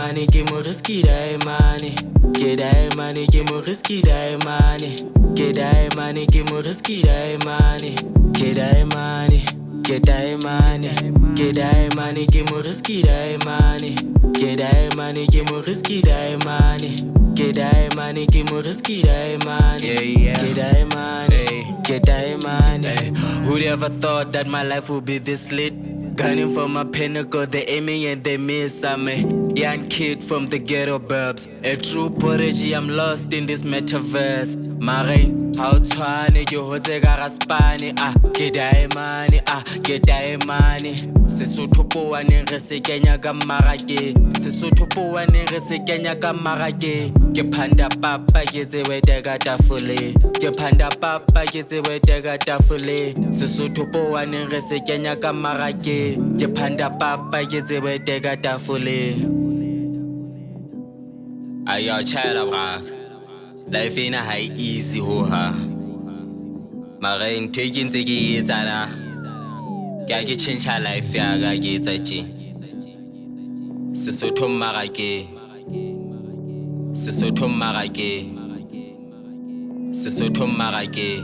money, give me risky die money. Get die money, give me risky die money. Get die money, give me risky die money. Get die money, get die money. Get die money, give me risky die money. Get die money, give me risky die money. Get die money, give me risky die money. Get die money, get die money. Who'd ever thought that my life would be this lit? Gunning for my pinnacle, they aiming and they miss. I'm a young kid from the ghetto burbs, a true prodigy, I'm lost in this metaverse. Marine, how twane ke hotse ka ga spane. Get die money, get die money. Sesotho po ane re se kenya ka marake. Sesotho po ane re se kenya ka marake. Ke phanda papa ke tsewe teka tafole. Ke phanda papa ke tsewe teka tafole. Sesotho po ane re se kenya ka marake. Ke phanda papa ke tsewe teka tafole. Ayo chela bra. Life ina hai easy ho ha. Mara ntho e ke ntse ke e etsana. Ke a ke change life ya ka ke etsa tje. Sesotho marake. Sesotho marake. Sesotho marake.